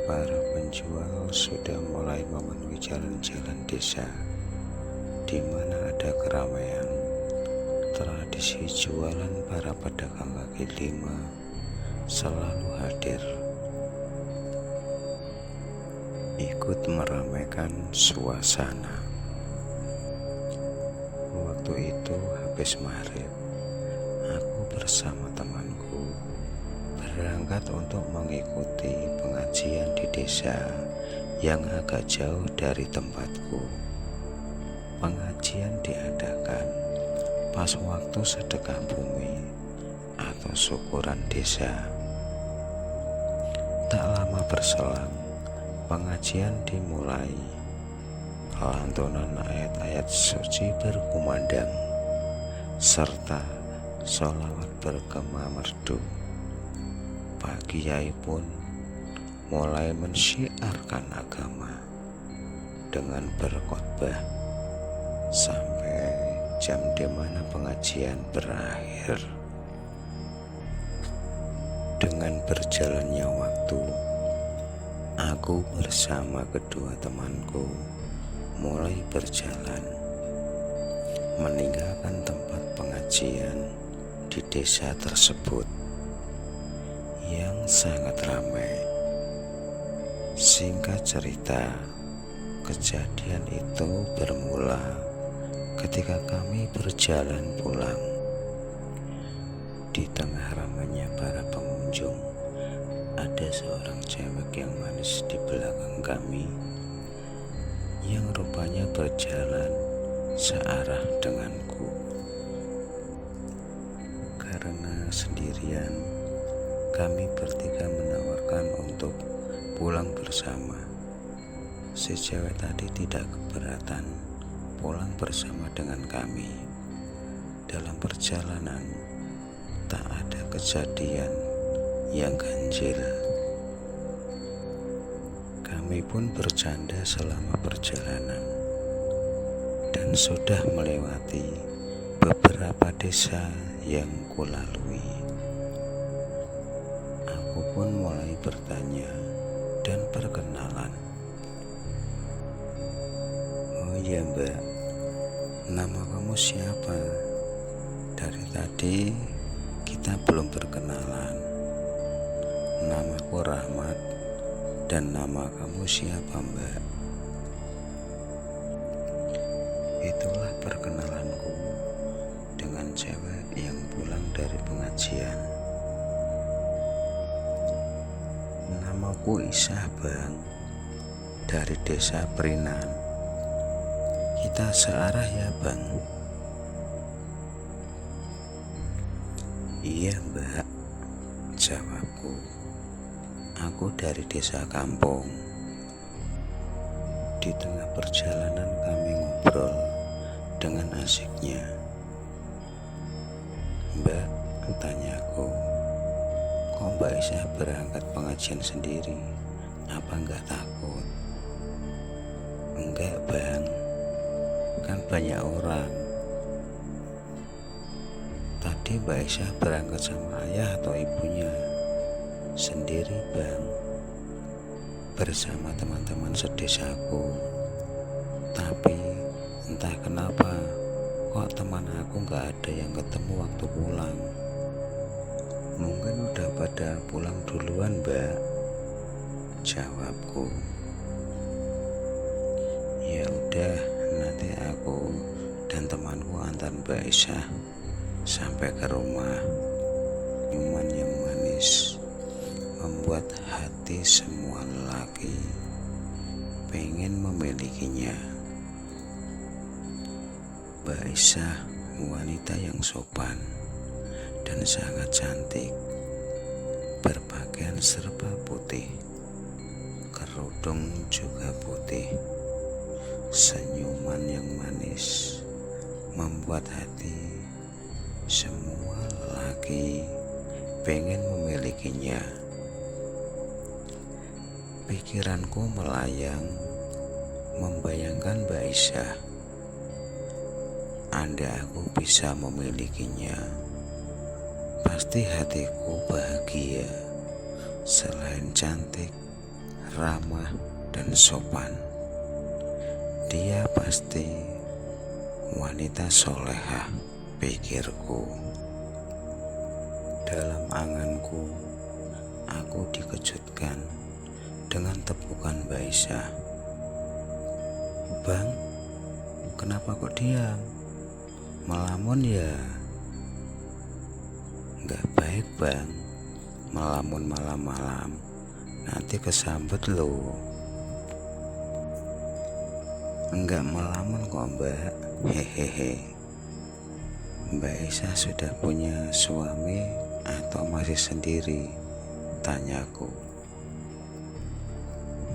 Para penjual sudah mulai memenuhi jalan-jalan desa di mana ada keramaian. Tradisi jualan para pedagang kaki lima selalu hadir, ikut meramaikan suasana. Waktu itu habis maghrib, aku bersama temanku berangkat untuk mengikuti pengajian di desa yang agak jauh dari tempatku. Pengajian diadakan pas waktu sedekah bumi atau syukuran desa. Tak lama berselang, pengajian dimulai. Lantunan ayat-ayat suci berkumandang serta sholawat bergema merdu. Pak Kiai pun mulai mensyiarkan agama dengan berkhotbah sampai jam di mana pengajian berakhir. Dengan berjalannya waktu, aku bersama kedua temanku mulai berjalan meninggalkan tempat pengajian di desa tersebut yang sangat ramai. Singkat cerita, kejadian itu bermula ketika kami berjalan pulang. Di tengah ramainya para pengunjung, ada seorang cewek yang manis di belakang kami yang rupanya berjalan searah denganku. Karena sendirian, kami bertiga menawarkan untuk pulang bersama. Si cewek tadi tidak keberatan pulang bersama dengan kami. Dalam perjalanan, tak ada kejadian yang ganjil. Kami pun bercanda selama perjalanan dan sudah melewati beberapa desa yang kulalui. Aku pun mulai bertanya dan perkenalan. Oh iya mbak, nama kamu siapa? Dari tadi kita belum berkenalan. Namaku Rahmat. Dan nama kamu siapa mbak? Itulah perkenalanku dengan cewek yang pulang dari pengajian. Namaku Isah bang, dari desa Prinan. Kita searah ya bang? Iya mbak, jawabku. Aku dari desa kampung. Di tengah perjalanan kami ngobrol dengan asiknya. Mbak, tanyaku, kok Mbak Isah berangkat pengajian sendiri? Apa enggak takut? Enggak bang, kan banyak orang. Tadi Mbak Isah berangkat sama ayah atau ibunya? Sendiri bang, bersama teman-teman sedesaku. Tapi entah kenapa kok teman aku gak ada yang ketemu waktu pulang. Mungkin udah pada pulang duluan mbak, jawabku. Ya udah, nanti aku dan temanku antar Mbak Isah sampai ke rumah. Minuman yang manis membuat hati semua lelaki pengen memilikinya. Mbak Isah wanita yang sopan dan sangat cantik, berpakaian serba putih, kerudung juga putih. Senyuman yang manis membuat hati semua lelaki pengen memilikinya. Pikiranku melayang membayangkan Mbak Isah. Andai aku bisa memilikinya, pasti hatiku bahagia. Selain cantik, ramah, dan sopan. Dia pasti wanita solehah, pikirku. Dalam anganku, aku dikejutkan dengan tepukan Mbak Isah. "Bang, kenapa kok diam? Melamun ya?" "Nggak baik bang, melamun malam-malam, nanti kesambet loh." "Enggak melamun kok mbak, hehehe." "Mbak Isah sudah punya suami atau masih sendiri?" tanyaku.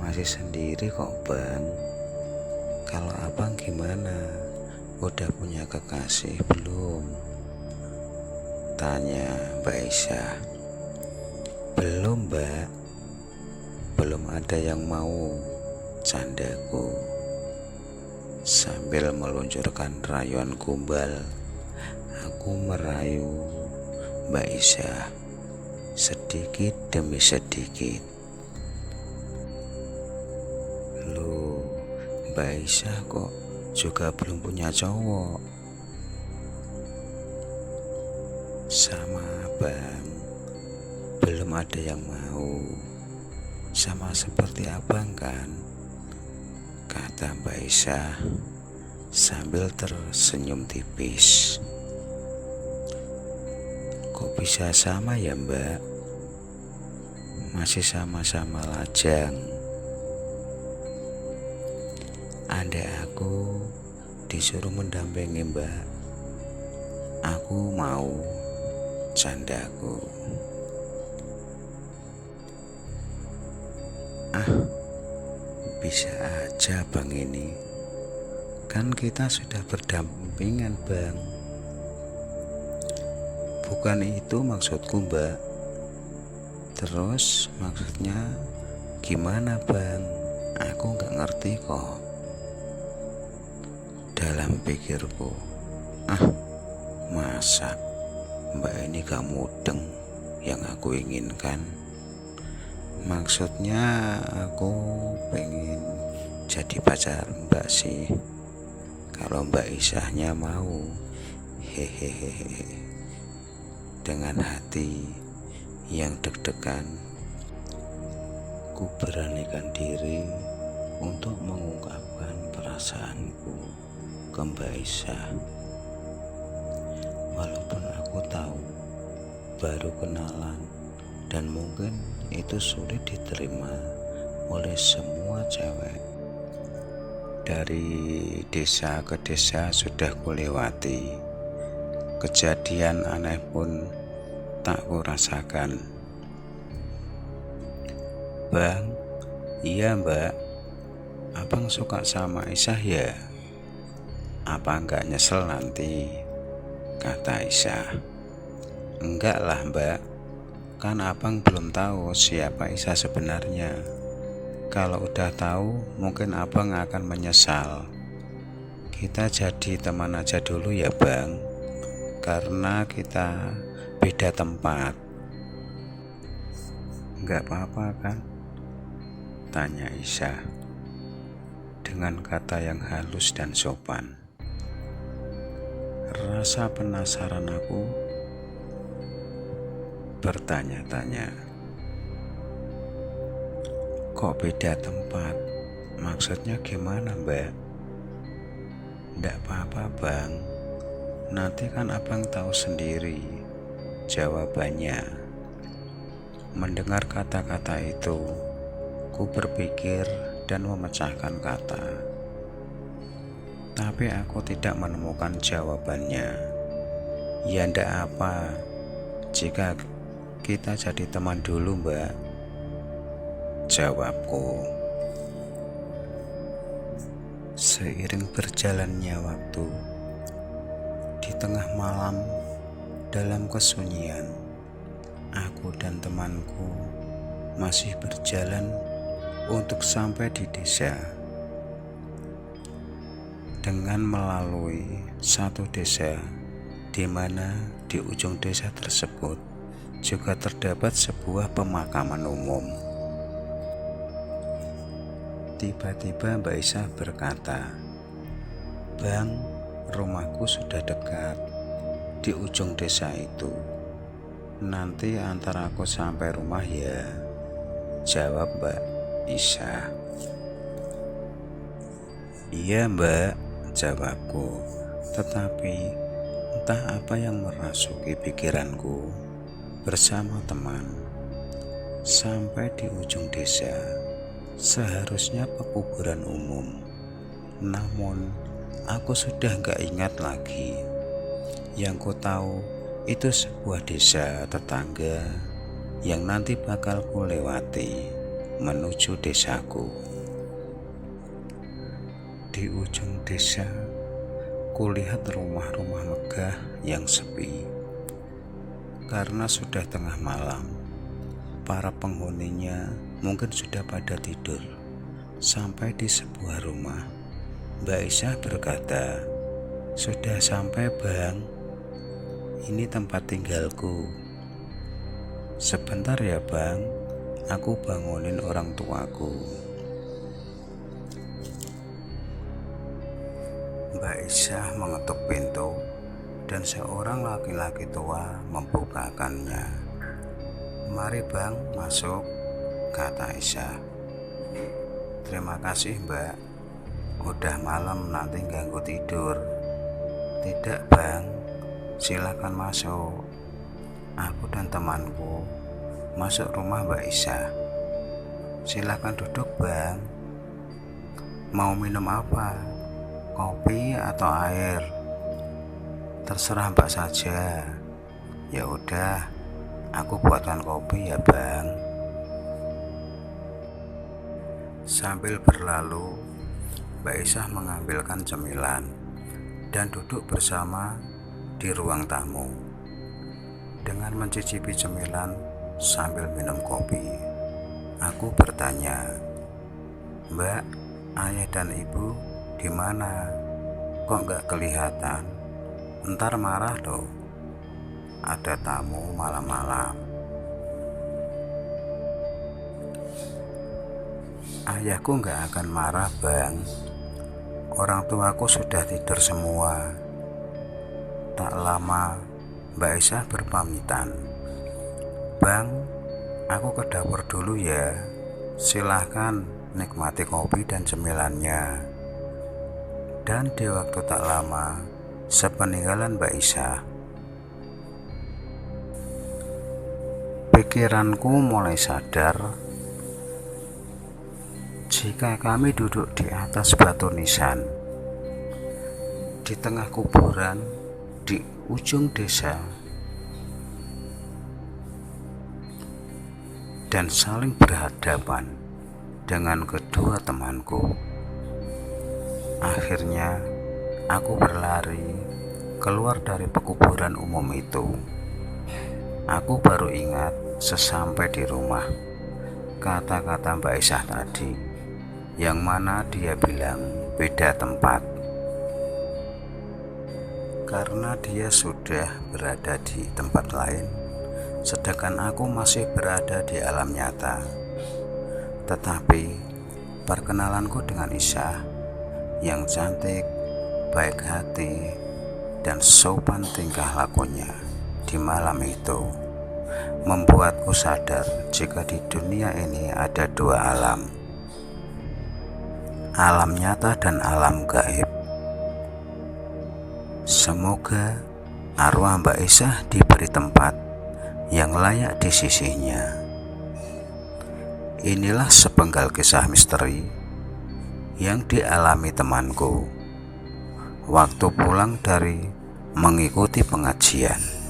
"Masih sendiri kok bang. Kalau abang gimana? Udah punya kekasih belum?" tanya Mbak Isah. "Belum mbak, belum ada yang mau," candaku sambil meluncurkan rayuan gombal. Aku merayu Mbak Isah sedikit demi sedikit. "Loh, Mbak Isah kok juga belum punya cowok?" "Sama abang, belum ada yang mau. Sama seperti abang kan?" kata Mbak Isah sambil tersenyum tipis. "Kok bisa sama ya mbak? Masih sama-sama lajang. Andai aku disuruh mendampingi mbak, aku mau," candaku. "Ah, bisa aja bang ini. Kan kita sudah berdampingan bang." "Bukan itu maksudku mbak. Terus maksudnya gimana bang? Aku nggak ngerti kok." Dalam pikirku, masa mbak ini gak mudeng yang aku inginkan. Maksudnya aku pengen jadi pacar mbak sih, kalau Mbak Isahnya mau, hehehe. Dengan hati yang deg-degan, ku beranikan diri untuk mengungkapkan perasaanku ke Mbak Isah. Walaupun aku tahu baru kenalan dan mungkin itu sulit diterima oleh semua cewek. Dari desa ke desa sudah kulewati, kejadian aneh pun tak kurasakan. "Bang, iya mbak, abang suka sama Isah ya? Apa enggak nyesel nanti?" kata Isah. "Enggak lah mbak, kan abang belum tahu siapa Isah sebenarnya. Kalau udah tahu mungkin abang akan menyesal. Kita jadi teman aja dulu ya bang, karena kita beda tempat." "Enggak apa-apa kan?" tanya Isah dengan kata yang halus dan sopan. Rasa penasaran aku bertanya-tanya, "Kok beda tempat? Maksudnya gimana mbak?" "Nggak apa-apa bang, nanti kan abang tahu sendiri jawabannya." Mendengar kata-kata itu, ku berpikir dan memecahkan kata, tapi aku tidak menemukan jawabannya. "Ya ndak apa, jika kita jadi teman dulu mbak," jawabku. Seiring berjalannya waktu, di tengah malam dalam kesunyian, aku dan temanku masih berjalan untuk sampai di desa. Dengan melalui satu desa di mana di ujung desa tersebut juga terdapat sebuah pemakaman umum. Tiba-tiba Mbak Isah berkata, "Bang, rumahku sudah dekat di ujung desa itu. Nanti antar aku sampai rumah ya," jawab Mbak Isah. "Iya Mbak," jawabku. Tetapi entah apa yang merasuki pikiranku. Bersama teman sampai di ujung desa, seharusnya pekuburan umum. Namun aku sudah gak ingat lagi. Yang ku tahu itu sebuah desa tetangga yang nanti bakal ku lewati menuju desaku. Di ujung desa, kulihat rumah-rumah megah yang sepi. Karena sudah tengah malam, para penghuninya mungkin sudah pada tidur. Sampai di sebuah rumah, Mbak Isah berkata, "Sudah sampai Bang, ini tempat tinggalku." "Sebentar ya Bang, aku bangunin orang tuaku." Mbak Isah mengetuk pintu dan seorang laki-laki tua membukakannya. "Mari Bang, masuk," kata Isah. "Terima kasih Mbak, udah malam nanti ganggu tidur." "Tidak Bang, silakan masuk. Aku dan temanku masuk rumah Mbak Isah. Silakan duduk Bang. Mau minum apa? Kopi atau air? Terserah Mbak saja." "Ya udah, aku buatkan kopi ya Bang." Sambil berlalu, Mbak Isah mengambilkan cemilan dan duduk bersama di ruang tamu. Dengan mencicipi cemilan sambil minum kopi, aku bertanya, "Mbak, ayah dan ibu di mana? Kok gak kelihatan? Ntar marah loh, ada tamu malam-malam." "Ayahku gak akan marah Bang, orang tuaku sudah tidur semua." Tak lama Mbak Isah berpamitan, "Bang, aku ke dapur dulu ya, silahkan nikmati kopi dan cemilannya." Dan di waktu tak lama sepeninggalan Mbak Isah, pikiranku mulai sadar jika kami duduk di atas batu nisan di tengah kuburan di ujung desa dan saling berhadapan dengan kedua temanku. Akhirnya aku berlari keluar dari pekuburan umum itu. Aku baru ingat sesampai di rumah kata-kata Mbak Isah tadi, yang mana dia bilang beda tempat. Karena dia sudah berada di tempat lain, sedangkan aku masih berada di alam nyata. Tetapi perkenalanku dengan Isah yang cantik, baik hati, dan sopan tingkah lakunya di malam itu membuatku sadar jika di dunia ini ada dua alam, alam nyata dan alam gaib. Semoga arwah Mbak Isah diberi tempat yang layak di sisinya. Inilah sepenggal kisah misteri yang dialami temanku waktu pulang dari mengikuti pengajian.